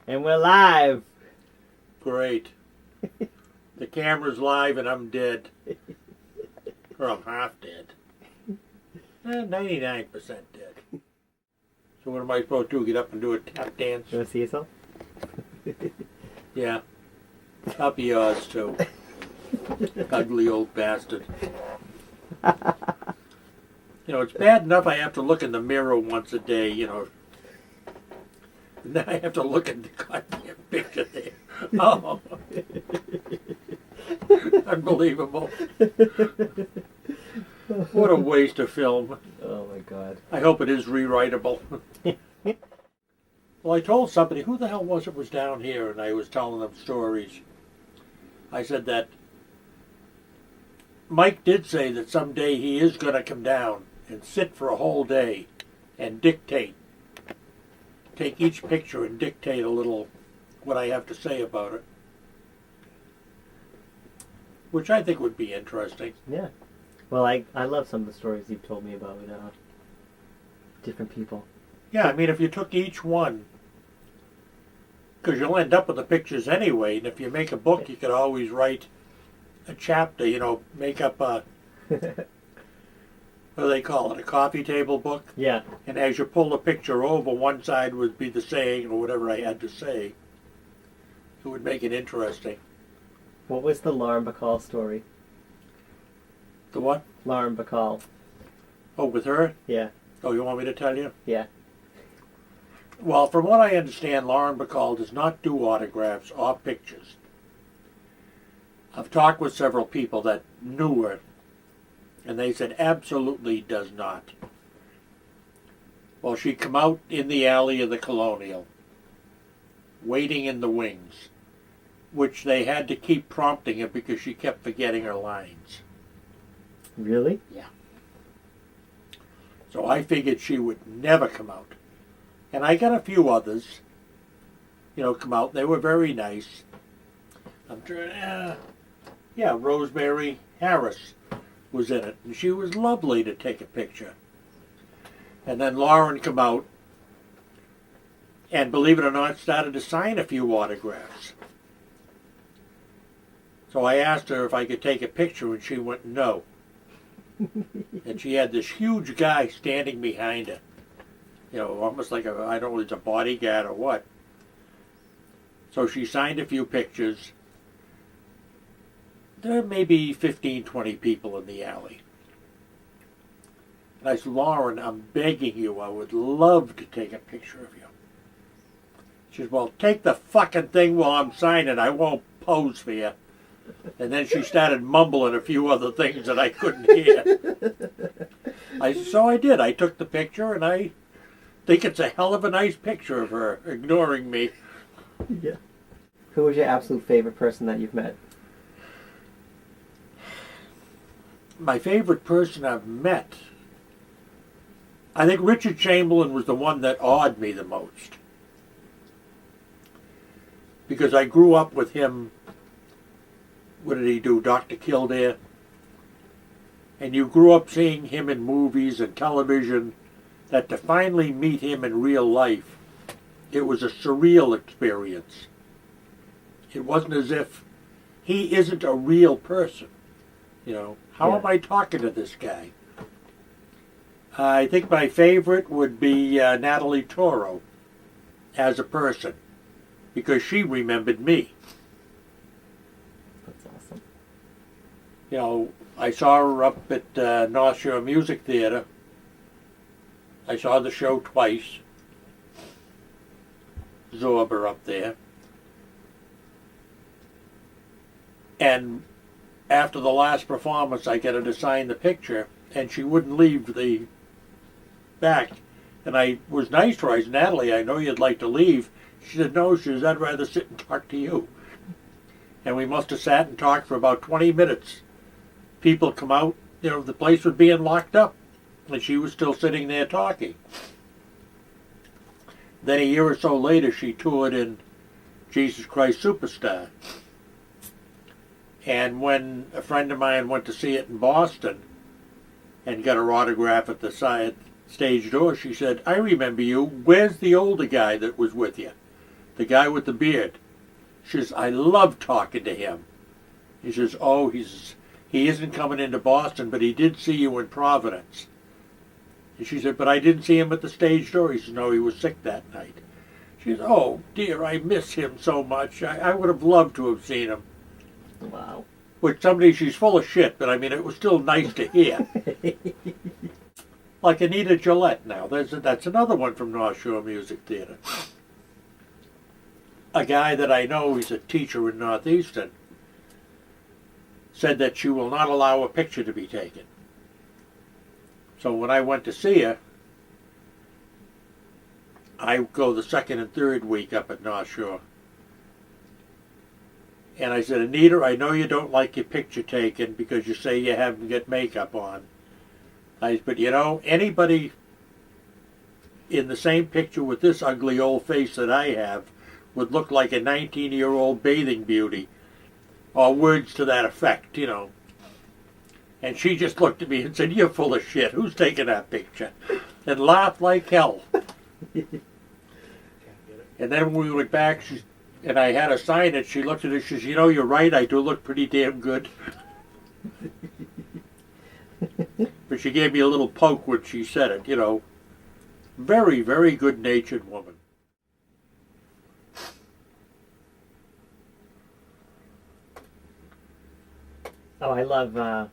And we're live. Great. The camera's live and I'm dead. Or I'm half dead. 99% dead. So what am I supposed to do? Get up and do a tap dance? You want to see yourself? Yeah. I'll be yours too. Ugly old bastard. You know, it's bad enough I have to look in the mirror once a day, you know. And then I have to look at the goddamn picture there. Oh. Unbelievable. What a waste of film. Oh my god. I hope it is rewritable. Well, I told somebody, who the hell was it was down here, and I was telling them stories. I said that Mike did say that someday he is going to come down and sit for a whole day and dictate. Take each picture and dictate a little what I have to say about it. Which I think would be interesting. Yeah. Well, I love some of the stories you've told me about different people. Yeah, I mean, if you took each one, because you'll end up with the pictures anyway, and if you make a book, you could always write a chapter, you know, make up a, what do they call it, a coffee table book? Yeah. And as you pull the picture over, one side would be the saying or whatever I had to say. It would make it interesting. What was the Lauren Bacall story? The what? Lauren Bacall. Oh, with her? Yeah. Oh, you want me to tell you? Yeah. Well, from what I understand, Lauren Bacall does not do autographs or pictures. I've talked with several people that knew her, and they said absolutely does not. Well, she'd come out in the alley of the Colonial, waiting in the wings, which they had to keep prompting her because she kept forgetting her lines. Really? Yeah. So I figured she would never come out. And I got a few others, you know, come out. They were very nice. I'm trying, yeah, Rosemary Harris was in it, and she was lovely to take a picture. And then Lauren come out, and believe it or not, started to sign a few autographs. So I asked her if I could take a picture, and she went, no. And she had this huge guy standing behind her. You know, almost like I don't know if it's a bodyguard or what. So she signed a few pictures. There may be 15, 20 people in the alley. And I said, Lauren, I'm begging you, I would love to take a picture of you. She said, well, take the fucking thing while I'm signing. I won't pose for you. And then she started mumbling a few other things that I couldn't hear. So I did. I took the picture, and I think it's a hell of a nice picture of her ignoring me. Yeah. Who was your absolute favorite person that you've met? My favorite person I've met, I think Richard Chamberlain was the one that awed me the most. Because I grew up with him. What did he do? Dr. Kildare. And you grew up seeing him in movies and television, that to finally meet him in real life, it was a surreal experience. It wasn't as if he isn't a real person. You know, how am I talking to this guy? I think my favorite would be Natalie Toro as a person, because she remembered me. That's awesome. You know, I saw her up at North Shore Music Theater. I saw the show twice. Zorba up there. And after the last performance, I got her to sign the picture, and she wouldn't leave the back. And I was nice to her. I said, Natalie, I know you'd like to leave. She said, no, she said, I'd rather sit and talk to you. And we must have sat and talked for about 20 minutes. People come out, you know, the place was being locked up, and she was still sitting there talking. Then a year or so later, she toured in Jesus Christ Superstar. And when a friend of mine went to see it in Boston and got her autograph at the stage door, she said, I remember you. Where's the older guy that was with you? the guy with the beard. She says, I love talking to him. He says, oh, he isn't coming into Boston, but he did see you in Providence. And she said, but I didn't see him at the stage door. He said, no, he was sick that night. She said, oh, dear, I miss him so much. I would have loved to have seen him. Wow. Which she's full of shit, but I mean, it was still nice to hear. Like Anita Gillette now. That's another one from North Shore Music Theater. A guy that I know, he's a teacher in Northeastern, said that she will not allow a picture to be taken. So when I went to see her, I go the second and third week up at North Shore. And I said, Anita, I know you don't like your picture taken because you say you haven't got makeup on. But you know, anybody in the same picture with this ugly old face that I have would look like a 19-year-old bathing beauty. Or words to that effect, you know. And she just looked at me and said, you're full of shit. Who's taking that picture? And laughed like hell. And then when we went back, and I had her sign it, she looked at it, she says, you know, you're right, I do look pretty damn good. But she gave me a little poke when she said it, you know. Very, very good-natured woman. Oh, I love the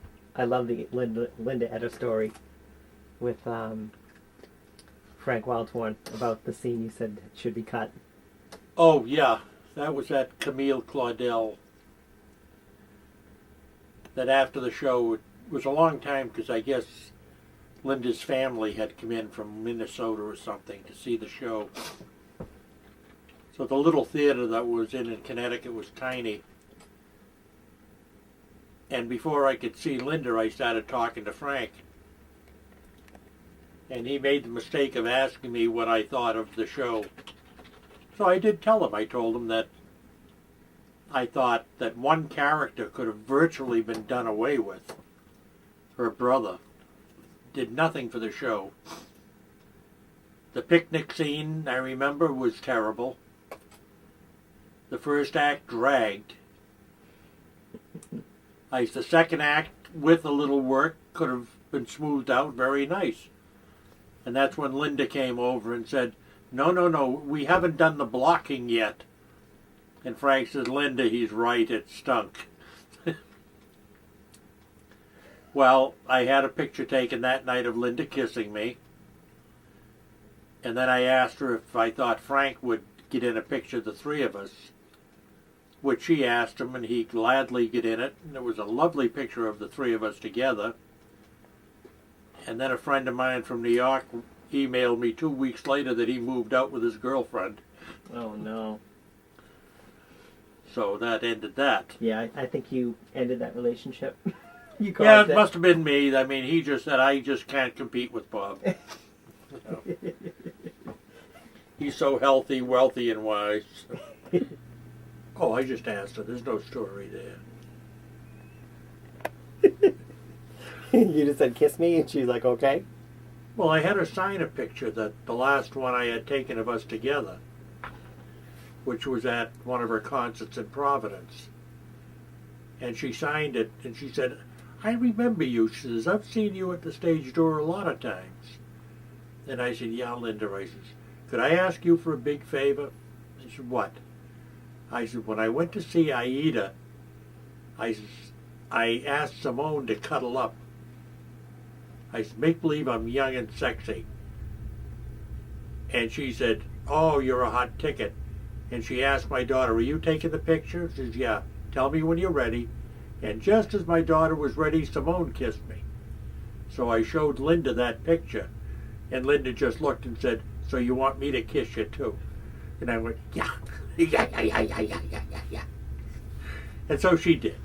Linda Eder story with Frank Wildhorn about the scene you said should be cut. Oh, yeah. That was at Camille Claudel. That after the show, it was a long time because I guess Linda's family had come in from Minnesota or something to see the show. So the little theater that was in Connecticut was tiny. And before I could see Linda, I started talking to Frank. And he made the mistake of asking me what I thought of the show. So I did tell him. I told him that I thought that one character could have virtually been done away with. Her brother did nothing for the show. The picnic scene, I remember, was terrible. The first act dragged. The second act, with a little work, could have been smoothed out very nice. And that's when Linda came over and said, no, we haven't done the blocking yet. And Frank says, Linda, he's right, it stunk. Well, I had a picture taken that night of Linda kissing me. And then I asked her if I thought Frank would get in a picture of the three of us, which she asked him, and he gladly get in it. And it was a lovely picture of the three of us together. And then a friend of mine from New York emailed me 2 weeks later that he moved out with his girlfriend. Oh, no. So that ended that. Yeah, I think you ended that relationship. You Yeah, caused it must have been me. I mean, he just said, I just can't compete with Bob. You know. He's so healthy, wealthy, and wise. Oh, I just asked her. There's no story there. You just said, kiss me, and she's like, okay. Well, I had her sign a picture, that the last one I had taken of us together, which was at one of her concerts in Providence. And she signed it, and she said, I remember you. She says, I've seen you at the stage door a lot of times. And I said, yeah, Linda. I says, could I ask you for a big favor? She said, what? I said, when I went to see Aida, I asked Simone to cuddle up. I said, make believe I'm young and sexy. And she said, oh, you're a hot ticket. And she asked my daughter, are you taking the picture? She says, yeah, tell me when you're ready. And just as my daughter was ready, Simone kissed me. So I showed Linda that picture. And Linda just looked and said, so you want me to kiss you too? And I went, yeah. Yeah. And so she did.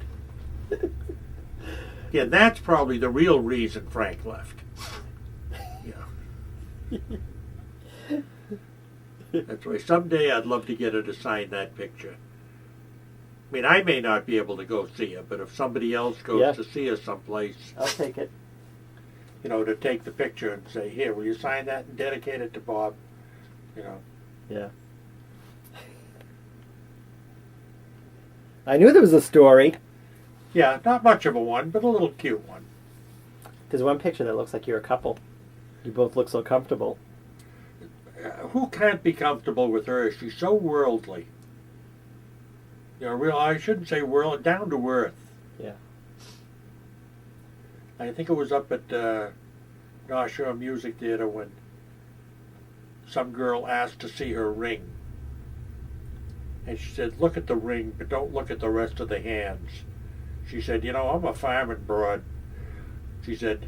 Yeah, that's probably the real reason Frank left. Yeah. That's why someday I'd love to get her to sign that picture. I mean, I may not be able to go see her, but if somebody else goes to see her someplace, I'll take it. You know, to take the picture and say, here, will you sign that and dedicate it to Bob? You know. Yeah. I knew there was a story. Yeah, not much of a one, but a little cute one. There's one picture that looks like you're a couple. You both look so comfortable. Who can't be comfortable with her? She's so worldly. You know, I shouldn't say world, down to earth. Yeah. I think it was up at North Shore Music Theater when some girl asked to see her ring. And she said, look at the ring, but don't look at the rest of the hands. She said, you know, I'm a farming broad. She said,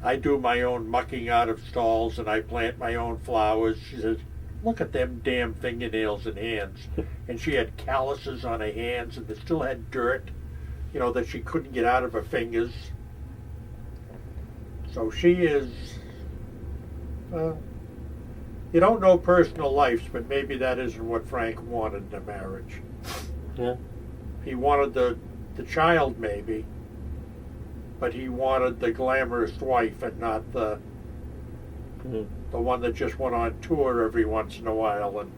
I do my own mucking out of stalls and I plant my own flowers. She said, look at them damn fingernails and hands. And she had calluses on her hands and they still had dirt, you know, that she couldn't get out of her fingers. So she is, well, you don't know personal lives, but maybe that isn't what Frank wanted in a marriage. Yeah. He wanted the child, maybe, but he wanted the glamorous wife and not the one that just went on tour every once in a while and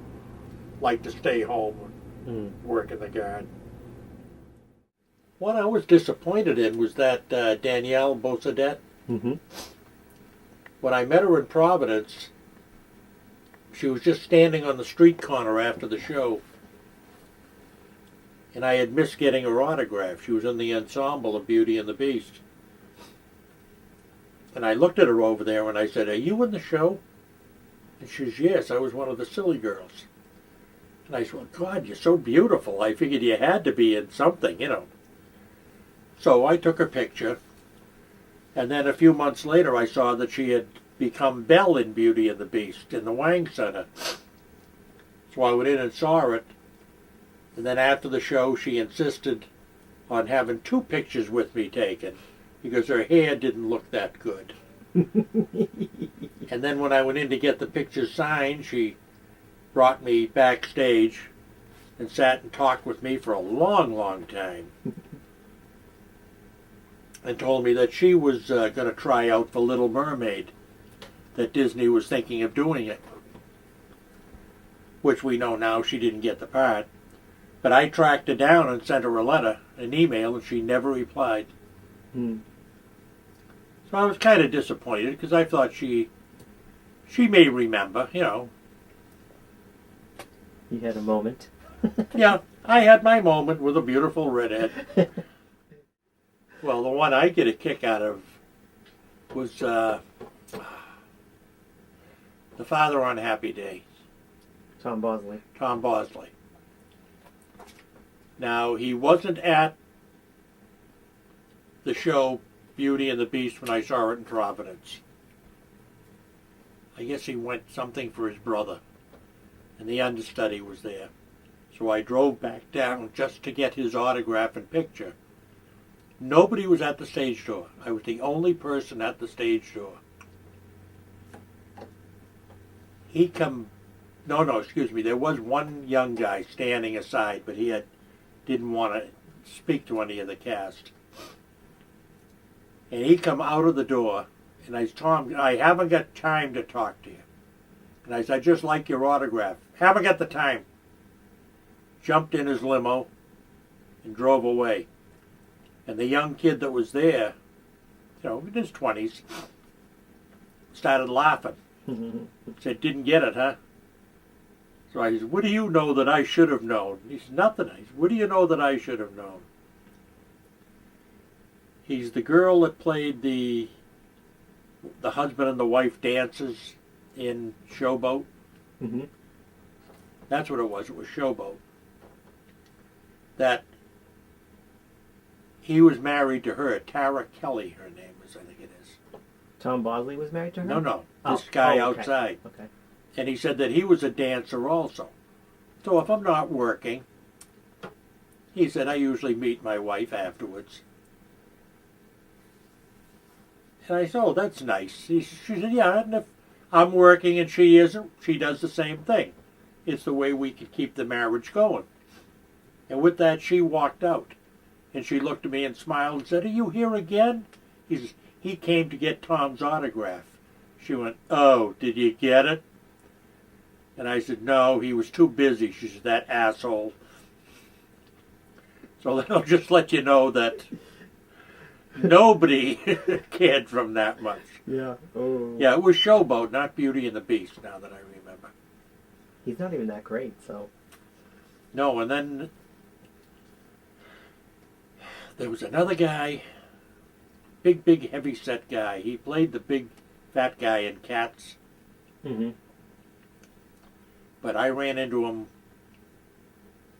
liked to stay home and work in the garden. What I was disappointed in was that Danielle Beausodet. Mm-hmm. When I met her in Providence, she was just standing on the street corner after the show, and I had missed getting her autograph. She was in the ensemble of Beauty and the Beast. And I looked at her over there and I said, are you in the show? And she says, yes, I was one of the silly girls. And I said, well, God, you're so beautiful. I figured you had to be in something, you know. So I took her picture, and then a few months later I saw that she had become Belle in Beauty and the Beast in the Wang Center. So I went in and saw it, and then after the show she insisted on having 2 pictures with me taken because her hair didn't look that good. And then when I went in to get the pictures signed, she brought me backstage and sat and talked with me for a long, long time. And told me that she was going to try out for Little Mermaid, that Disney was thinking of doing it. Which we know now she didn't get the part. But I tracked her down and sent her a letter, an email, and she never replied. So I was kind of disappointed because I thought she may remember, you know. You had a moment. Yeah, I had my moment with a beautiful redhead. Well, the one I get a kick out of was the father on Happy Days. Tom Bosley. Tom Bosley. Now, he wasn't at the show Beauty and the Beast when I saw it in Providence. I guess he went something for his brother, and the understudy was there. So I drove back down just to get his autograph and picture. Nobody was at the stage door. I was the only person at the stage door. There was one young guy standing aside, but he didn't want to speak to any of the cast. And he come out of the door, and I said, Tom, I haven't got time to talk to you. And I said, I just like your autograph. Haven't got the time. Jumped in his limo and drove away. And the young kid that was there, you know, in his 20s, started laughing. Said, didn't get it, huh? So I said, what do you know that I should have known? He said, nothing. I said, what do you know that I should have known? He's the girl that played the husband and the wife dances in Showboat. Mm-hmm. That's what it was. It was Showboat. That he was married to her, Tara Kelly, her name is, I think it is. Tom Bosley was married to her? No, this guy okay. outside. Okay. And he said that he was a dancer also. So if I'm not working, he said, I usually meet my wife afterwards. And I said, oh, that's nice. She said, yeah, and if I'm working and she isn't, she does the same thing. It's the way we can keep the marriage going. And with that, she walked out. And she looked at me and smiled and said, are you here again? He says, he came to get Tom's autograph. She went, oh, did you get it? And I said, no, he was too busy. She said, that asshole. So that'll just let you know that nobody cared from that much. Yeah. Oh. Yeah, it was Showboat, not Beauty and the Beast, now that I remember. He's not even that great, so. No, and then there was another guy, big, heavy-set guy. He played the big, fat guy in Cats. Mm-hmm. But I ran into him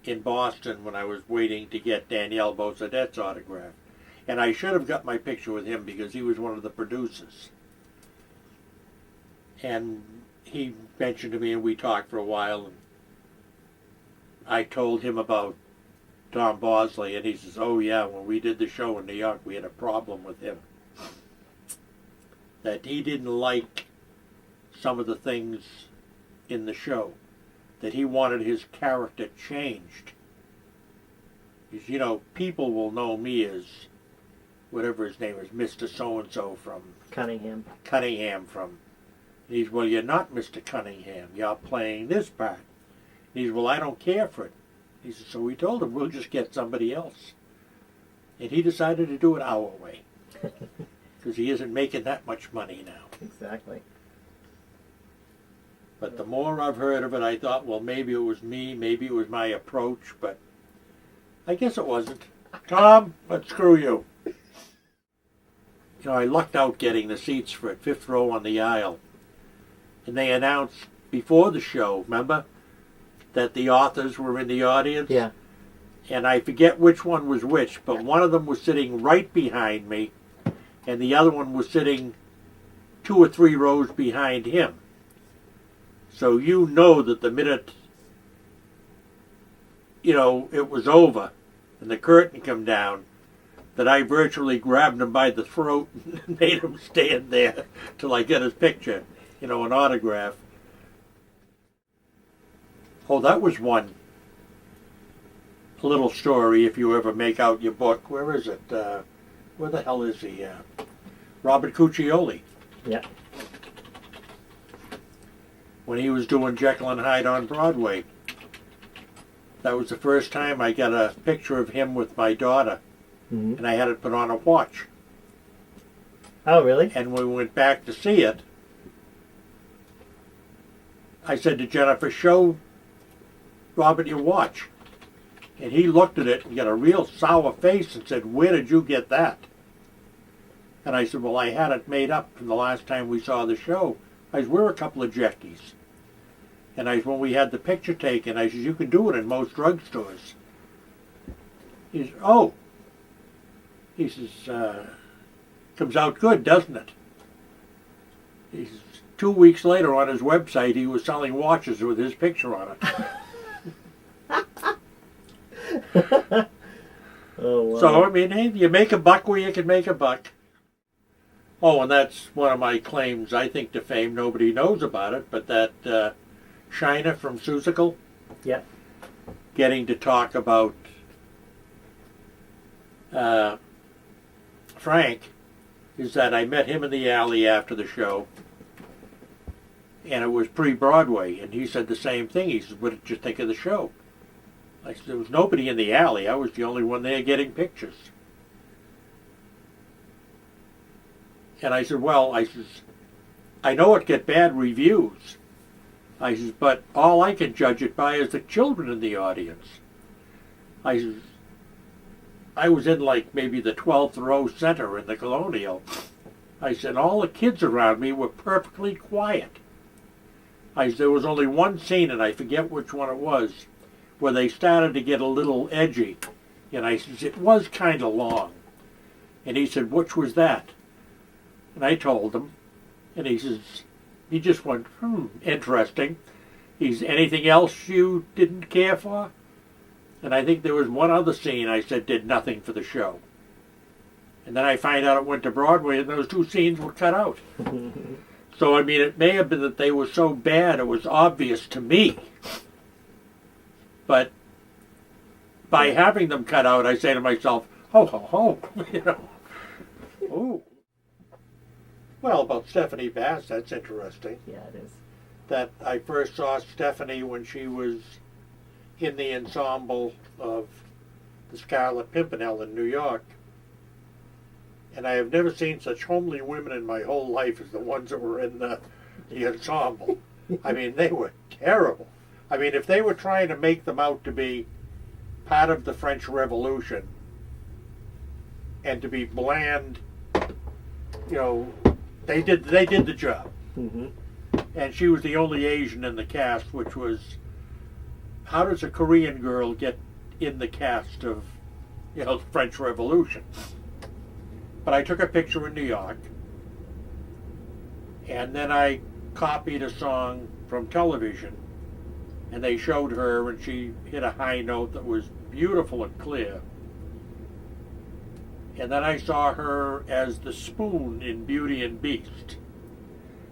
in Boston when I was waiting to get Danielle Beausedet's autograph. And I should have got my picture with him because he was one of the producers. And he mentioned to me, and we talked for a while, and I told him about Tom Bosley, and he says, oh yeah, when we did the show in New York, we had a problem with him. That he didn't like some of the things in the show. That he wanted his character changed. Because, you know, people will know me as whatever his name is, Mr. So-and-so from Cunningham. He's, well, you're not Mr. Cunningham. You're playing this part. He's, well, I don't care for it. He said, so we told him we'll just get somebody else. And he decided to do it our way. Because he isn't making that much money now. Exactly. But the more I've heard of it, I thought, well, maybe it was me, maybe it was my approach, but I guess it wasn't. Tom, but screw you. You know, I lucked out getting the seats for it, fifth row on the aisle. And they announced before the show, remember, that the authors were in the audience? Yeah. And I forget which one was which, but one of them was sitting right behind me, and the other one was sitting 2 or 3 rows behind him. So you know that the minute, you know, it was over and the curtain come down, that I virtually grabbed him by the throat and made him stand there till I get his picture, you know, an autograph. Oh, that was one. A little story, if you ever make out your book. Where is it? Where the hell is he? Robert Cuccioli. Yeah. When he was doing Jekyll and Hyde on Broadway. That was the first time I got a picture of him with my daughter, and I had it put on a watch. Oh, really? And when we went back to see it, I said to Jennifer, show Robert your watch. And he looked at it and got a real sour face and said, where did you get that? And I said, well, I had it made up from the last time we saw the show. I said, we're a couple of jackies. And I said, when we had the picture taken, I said, you can do it in most drugstores. He said, oh. He says, comes out good, doesn't it? He says, 2 weeks later on his website, he was selling watches with his picture on it. Oh, wow. So, I mean, hey, you make a buck where you can make a buck. Oh, and that's one of my claims, I think, to fame. Nobody knows about it, but that China from Seussical, yeah, getting to talk about Frank, is that I met him in the alley after the show, and it was pre-Broadway, and he said the same thing. He said, what did you think of the show? I said, there was nobody in the alley. I was the only one there getting pictures. And I said, well, I says, I know it get bad reviews. I says, but all I can judge it by is the children in the audience. I says, I was in like maybe the 12th row center in the Colonial. I said, all the kids around me were perfectly quiet. I said, there was only one scene, and I forget which one it was, where they started to get a little edgy. And I says, it was kind of long. And he said, which was that? And I told him, and he says, he just went, interesting. He's, anything else you didn't care for? And I think there was one other scene I said did nothing for the show. And then I find out it went to Broadway and those 2 scenes were cut out. So, I mean, it may have been that they were so bad it was obvious to me. But by having them cut out, I say to myself, ho, ho, ho, you know. Ooh. Well, about Stephanie Bass, that's interesting. Yeah, it is. That I first saw Stephanie when she was in the ensemble of the the Scarlet Pimpernel in New York. And I have never seen such homely women in my whole life as the ones that were in the ensemble. I mean, they were terrible. I mean, if they were trying to make them out to be part of the French Revolution and to be bland, you know, they did the job. Mm-hmm. And she was the only Asian in the cast, which was, how does a Korean girl get in the cast of, you know, the French Revolution? But I took a picture in New York, and then I copied a song from television, and they showed her, and she hit a high note that was beautiful and clear. And then I saw her as the Spoon in Beauty and Beast,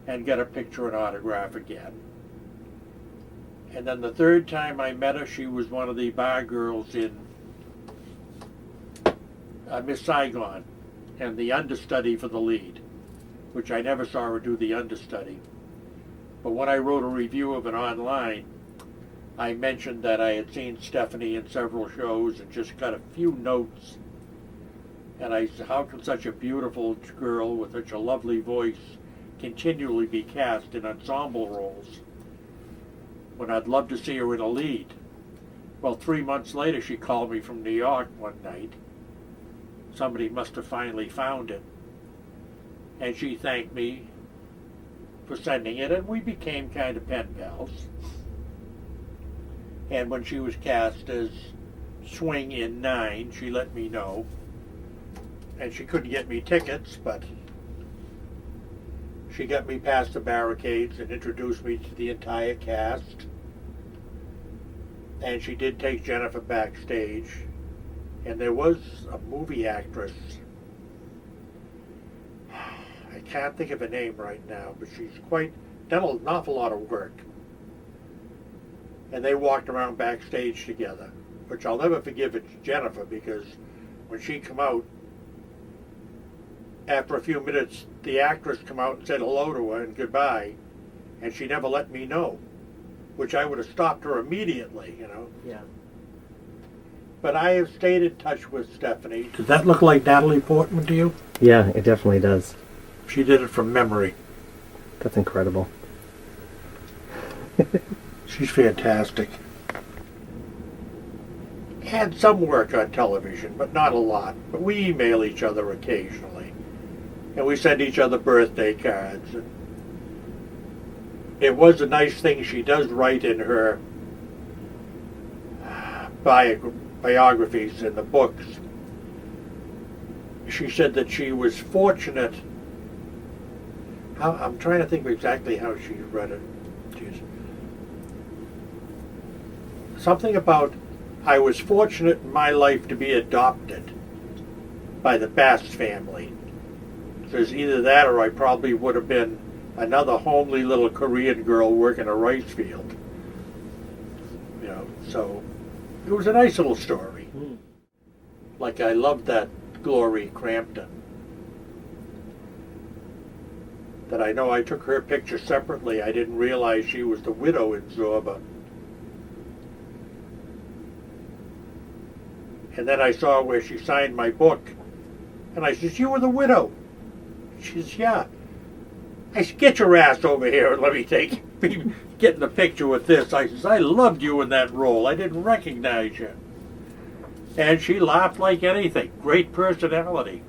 and got a picture and autograph again. And then the third time I met her, she was one of the bar girls in Miss Saigon, and the understudy for the lead, which I never saw her do the understudy. But when I wrote a review of it online, I mentioned that I had seen Stephanie in several shows and just got a few notes. And I said, how can such a beautiful girl with such a lovely voice continually be cast in ensemble roles when I'd love to see her in a lead? Well, 3 months later, she called me from New York one night. Somebody must have finally found it. And she thanked me for sending it, and we became kind of pen pals. And when she was cast as Swing in 9, she let me know. And she couldn't get me tickets, but she got me past the barricades and introduced me to the entire cast. And she did take Jennifer backstage. And there was a movie actress, I can't think of her name right now, but she's done an awful lot of work. And they walked around backstage together, which I'll never forgive it to Jennifer, because when she come out, after a few minutes, the actress come out and said hello to her and goodbye, and she never let me know, which I would have stopped her immediately, you know. Yeah. But I have stayed in touch with Stephanie. Does that look like Natalie Portman to you? Yeah, it definitely does. She did it from memory. That's incredible. She's fantastic. Had some work on television, but not a lot. But we email each other occasionally. And we send each other birthday cards. And it was a nice thing she does write in her biographies in the books. She said that she was fortunate. I'm trying to think of exactly how she read it. Jeez. Something about, I was fortunate in my life to be adopted by the Bass family. There's either that or I probably would have been another homely little Korean girl working a rice field. You know, so it was a nice little story. Mm. Like, I loved that Glory Crampton. That I know I took her picture separately. I didn't realize she was the widow in Zorba. And then I saw where she signed my book. And I said, you were the widow. She says, yeah. I said, get your ass over here and let me get in the picture with this. I says, I loved you in that role. I didn't recognize you. And she laughed like anything. Great personality.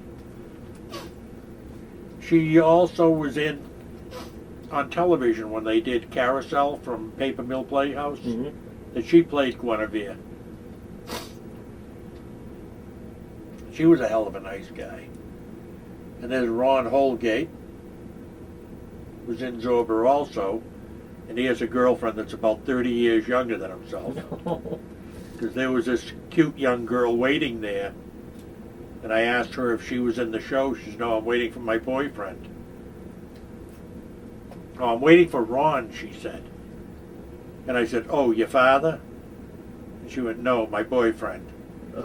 She also was on television when they did Carousel from Paper Mill Playhouse. Mm-hmm. That she played Guinevere. She was a hell of a nice guy. And there's Ron Holgate, who's in Zorba also, and he has a girlfriend that's about 30 years younger than himself. Because there was this cute young girl waiting there, and I asked her if she was in the show. She said, no, I'm waiting for my boyfriend. Oh, I'm waiting for Ron, she said. And I said, oh, your father? And she went, no, my boyfriend.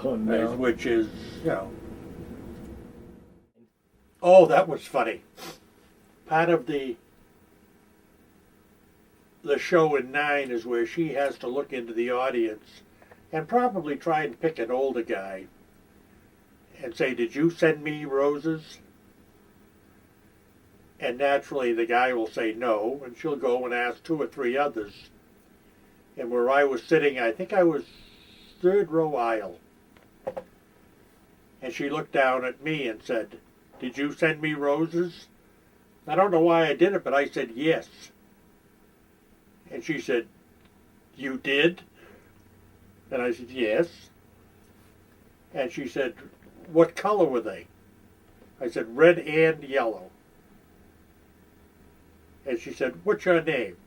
Oh, no. Which is, you know. Oh, that was funny. Part of the show in 9 is where she has to look into the audience and probably try and pick an older guy and say, did you send me roses? And naturally the guy will say no, and she'll go and ask 2 or 3 others. And where I was sitting, I think I was 3rd row aisle. And she looked down at me and said, did you send me roses? I don't know why I did it, but I said yes. And she said, you did? And I said, yes. And she said, what color were they? I said, red and yellow. And she said, what's your name?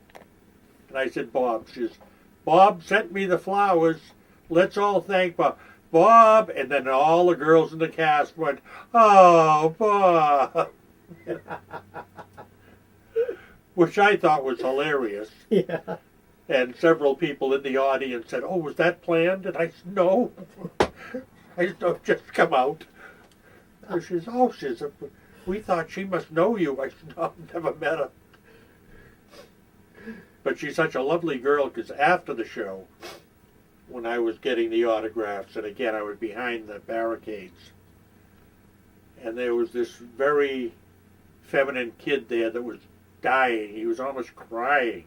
And I said, Bob. She says, Bob sent me the flowers. Let's all thank Bob. Bob! And then all the girls in the cast went, oh, Bob! Which I thought was hilarious. Yeah. And several people in the audience said, oh, was that planned? And I said, no. I said, just come out. And she says, oh, we thought she must know you. I said, no, I've never met her. But she's such a lovely girl, because after the show, when I was getting the autographs, and again I was behind the barricades, and there was this very feminine kid there that was dying. He was almost crying,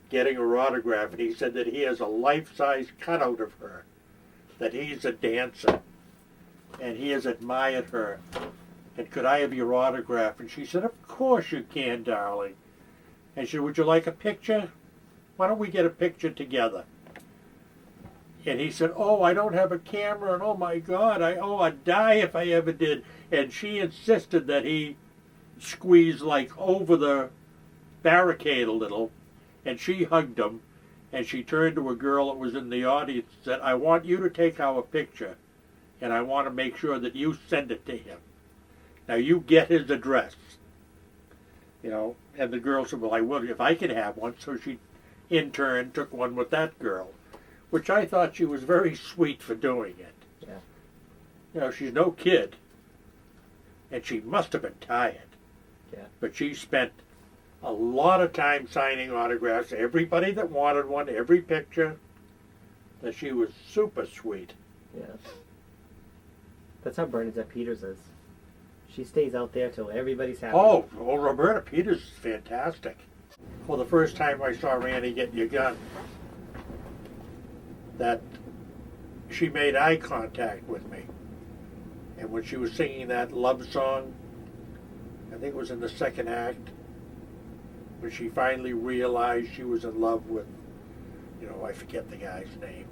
getting her autograph, and he said that he has a life-size cutout of her, that he's a dancer, and he has admired her, and could I have your autograph? And she said, of course you can, darling. And she said, would you like a picture? Why don't we get a picture together? And he said, oh, I don't have a camera, and oh my God, I'd die if I ever did. And she insisted that he squeeze like over the barricade a little, and she hugged him, and she turned to a girl that was in the audience and said, I want you to take our picture, and I want to make sure that you send it to him. Now you get his address. You know, and the girl said, well, I will if I could have one. So she, in turn, took one with that girl, which I thought she was very sweet for doing it. Yeah. You know, she's no kid, and she must have been tired. Yeah. But she spent a lot of time signing autographs, everybody that wanted one, every picture, that she was super sweet. Yeah. That's how Bernadette Peters is. She stays out there till everybody's happy. Oh, well, Roberta Peters is fantastic. Well, the first time I saw Randy Get Your Gun, that she made eye contact with me. And when she was singing that love song, I think it was in the 2nd act, when she finally realized she was in love with, you know, I forget the guy's name.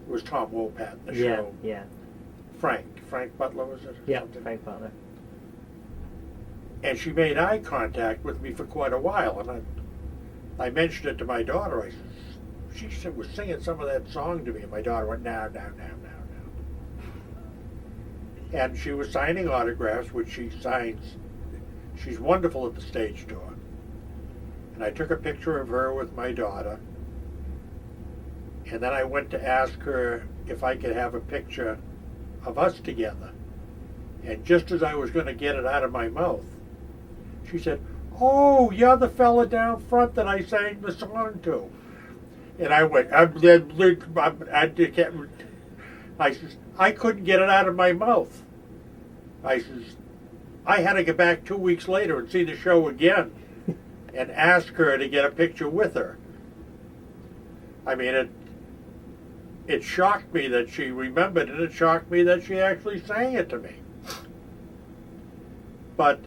It was Tom Wopat in the show. Yeah. Frank Butler, was it? Yeah, Frank Butler. And she made eye contact with me for quite a while, and I mentioned it to my daughter. She was singing some of that song to me, and my daughter went, no. And she was signing autographs, which she signs. She's wonderful at the stage door. And I took a picture of her with my daughter, and then I went to ask her if I could have a picture of us together. And just as I was going to get it out of my mouth, she said, oh, you're the fella down front that I sang the song to. And I went, I says, I couldn't get it out of my mouth. I says, I had to get back 2 weeks later and see the show again and ask her to get a picture with her. I mean, it shocked me that she remembered, and it shocked me that she actually sang it to me. But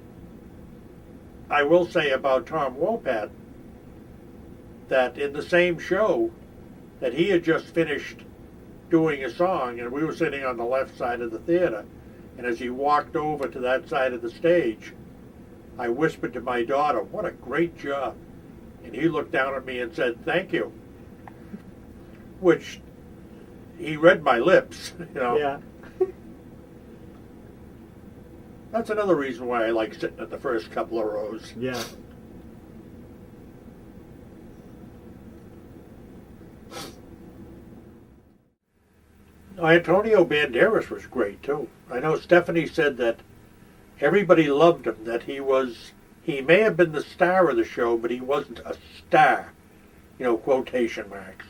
I will say about Tom Wopat that in the same show that he had just finished doing a song, and we were sitting on the left side of the theater, and as he walked over to that side of the stage, I whispered to my daughter, what a great job. And he looked down at me and said, thank you. Which, he read my lips, you know. Yeah. That's another reason why I like sitting at the first couple of rows. Yeah. Antonio Banderas was great too. I know Stephanie said that everybody loved him, that he may have been the star of the show, but he wasn't a star, you know, quotation marks.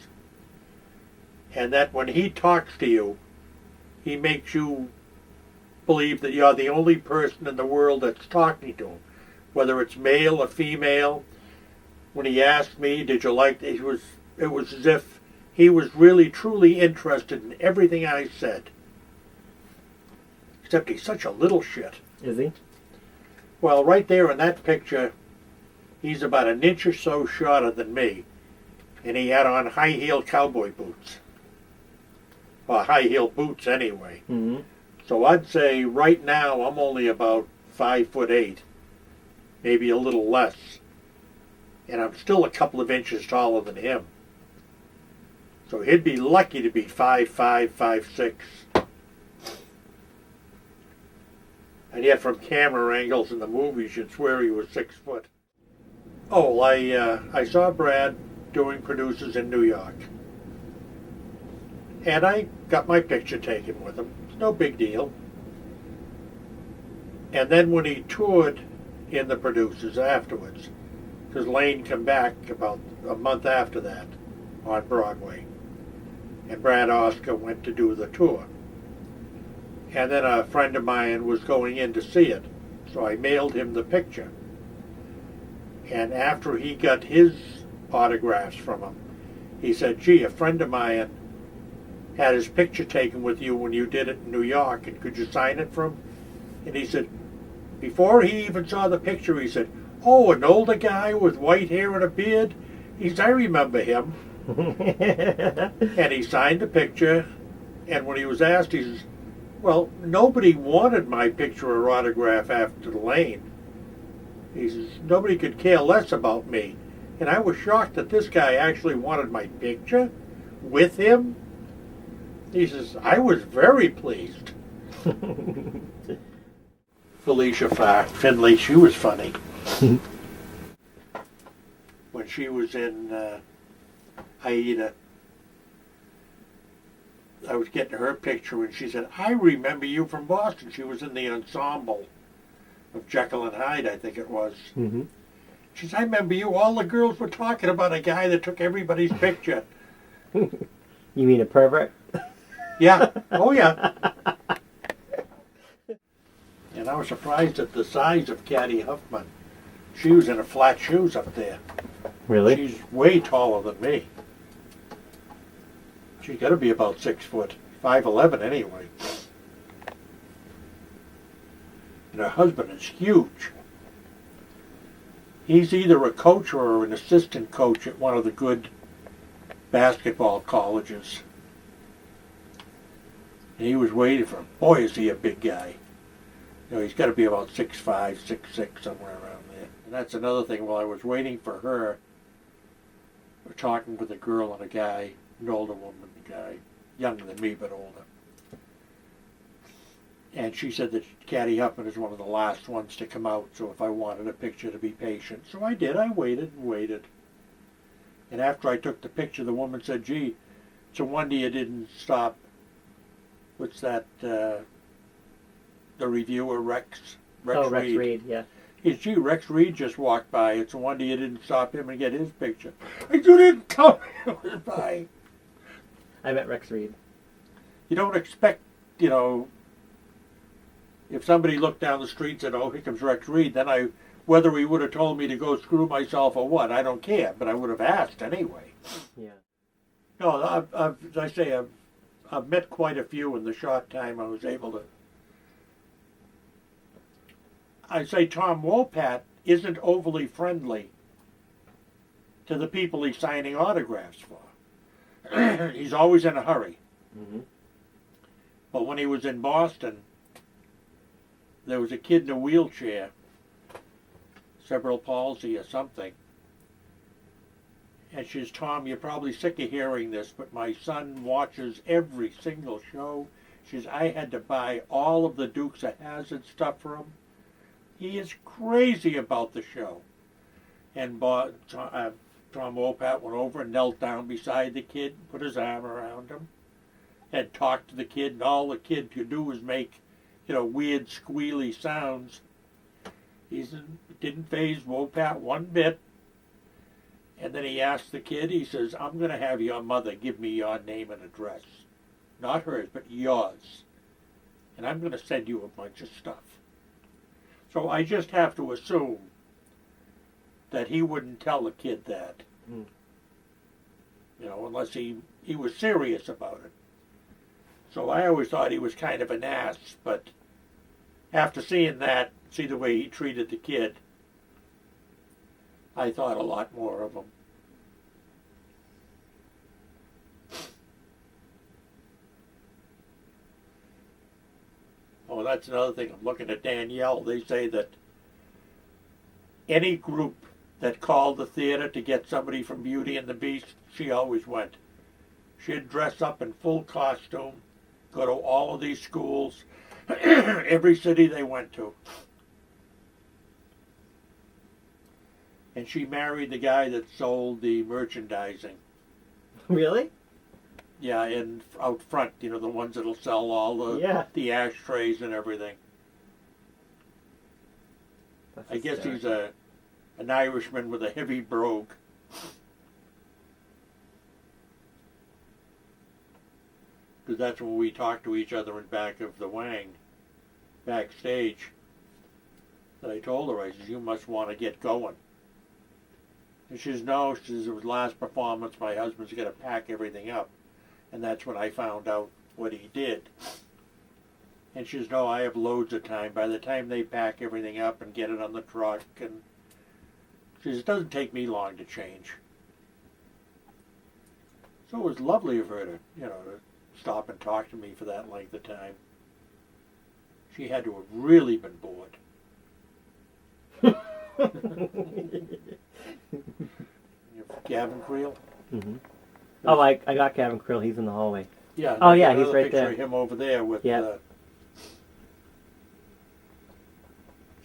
and that when he talks to you, he makes you believe that you're the only person in the world that's talking to him, whether it's male or female. When he asked me, did you like it was as if he was really truly interested in everything I said. Except he's such a little shit. Is he? Well, right there in that picture, he's about an inch or so shorter than me, and he had on high-heel cowboy boots. Or high-heel boots anyway. Mm-hmm. So I'd say right now I'm only about 5'8", maybe a little less. And I'm still a couple of inches taller than him. So he'd be lucky to be 5'5", 5'6". And yet from camera angles in the movies, you'd swear he was 6 foot. Oh, I saw Brad doing producers in New York. And I got my picture taken with him. It's no big deal. And then when he toured in the producers afterwards, because Lane came back about a month after that on Broadway, and Brad Oscar went to do the tour. And then a friend of mine was going in to see it, so I mailed him the picture. And after he got his autographs from him, he said, gee, a friend of mine had his picture taken with you when you did it in New York, and could you sign it for him? And he said, before he even saw the picture, he said, oh, an older guy with white hair and a beard? He said, I remember him. And he signed the picture, and when he was asked, he says, well, nobody wanted my picture or autograph after Lane. He says, nobody could care less about me. And I was shocked that this guy actually wanted my picture with him. He says, I was very pleased. Felicia Finley, she was funny. When she was in Aida, I was getting her picture, and she said, I remember you from Boston. She was in the ensemble of Jekyll and Hyde, I think it was. Mm-hmm. She said, I remember you. All the girls were talking about a guy that took everybody's picture. You mean a pervert? Yeah. Oh, yeah. And I was surprised at the size of Katty Huffman. She was in her flat shoes up there. Really? She's way taller than me. She's got to be about 6 foot, 5'11" anyway. And her husband is huge. He's either a coach or an assistant coach at one of the good basketball colleges. And he was waiting for him. Boy, is he a big guy. You know, he's got to be about 6'5", 6'6", somewhere around there. And that's another thing. While I was waiting for her, we're talking with a girl and a guy, an older woman, a guy, younger than me but older. And she said that Katty Huffman is one of the last ones to come out, so if I wanted a picture to be patient. So I did. I waited and waited. And after I took the picture, the woman said, gee, it's a wonder you didn't stop. What's that, the reviewer, Rex Reed, yeah. He said, gee, Rex Reed just walked by. It's a wonder you didn't stop him and get his picture. I didn't tell him it was by. I met Rex Reed. You don't expect, you know, if somebody looked down the street and said, oh, here comes Rex Reed, then whether he would have told me to go screw myself or what, I don't care, but I would have asked anyway. Yeah. No, as I say, I've met quite a few in the short time I was able to. I say Tom Wopat isn't overly friendly to the people he's signing autographs for. He's always in a hurry. Mm-hmm. But when he was in Boston, there was a kid in a wheelchair, cerebral palsy or something. And she says, Tom, you're probably sick of hearing this, but my son watches every single show. She says, I had to buy all of the Dukes of Hazzard stuff for him. He is crazy about the show. And Tom Wopat went over and knelt down beside the kid, put his arm around him, and talked to the kid, and all the kid could do was make, you know, weird squealy sounds. He didn't faze Wopat one bit. And then he asked the kid, he says, I'm going to have your mother give me your name and address. Not hers, but yours. And I'm going to send you a bunch of stuff. So I just have to assume that he wouldn't tell the kid that. Mm. You know, unless he was serious about it. So I always thought he was kind of an ass, but after seeing that, see the way he treated the kid, I thought a lot more of him. Oh, that's another thing. I'm looking at Danielle. They say that any group that called the theater to get somebody from Beauty and the Beast, she always went. She'd dress up in full costume, go to all of these schools, every city they went to. And she married the guy that sold the merchandising. Really? Yeah, and out front, you know, the ones that'll sell all the ashtrays and everything. I guess he's an Irishman with a heavy brogue. Because that's when we talked to each other in back of the Wang, backstage. And I told her, I said, you must want to get going. And she says, no, she says, it was last performance, my husband's going to pack everything up. And that's when I found out what he did. And she says, no, I have loads of time. By the time they pack everything up and get it on the truck, and she says, it doesn't take me long to change. So it was lovely of her to, you know, to stop and talk to me for that length of time. She had to have really been bored. Gavin Creel? Mm-hmm. Oh, I got Gavin Creel. He's in the hallway. Yeah. Oh, yeah, he's right there. Picture of him over there with. Yeah.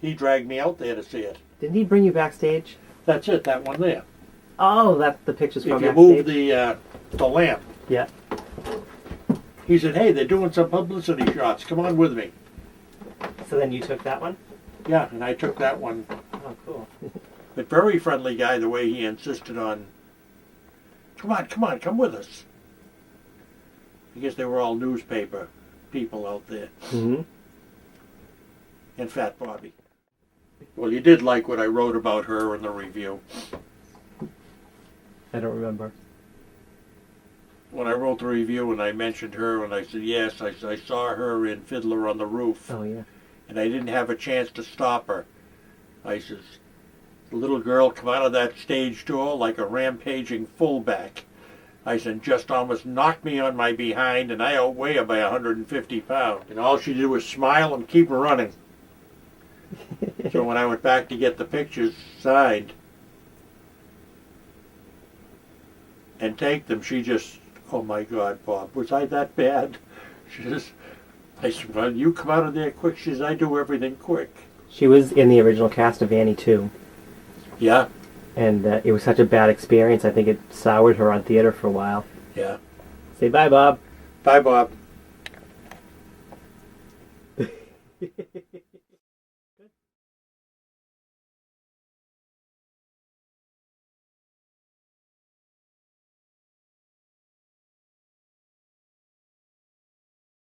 He dragged me out there to see it. Didn't he bring you backstage? That's it. That one there. Oh, that's the pictures from backstage. If you move the lamp. Yeah. He said, "Hey, they're doing some publicity shots. Come on with me." So then you took that one? Yeah, and I took that one. Oh, cool. But very friendly guy, the way he insisted on, come on, come with us. I guess they were all newspaper people out there. Mm-hmm. And Fat Bobby. Well, you did like what I wrote about her in the review. I don't remember. When I wrote the review and I mentioned her and I said, yes, I saw her in Fiddler on the Roof. Oh, yeah. And I didn't have a chance to stop her. I says, the little girl come out of that stage door like a rampaging fullback. I said, just almost knocked me on my behind, and I outweigh her by 150 pounds. And all she did was smile and keep running. So when I went back to get the pictures signed and take them, she just, oh my God, Bob, was I that bad? She just, I said, well, you come out of there quick. She says, I do everything quick. She was in the original cast of Annie too. Yeah. And it was such a bad experience, I think it soured her on theater for a while. Yeah. Say bye, Bob. Bye, Bob.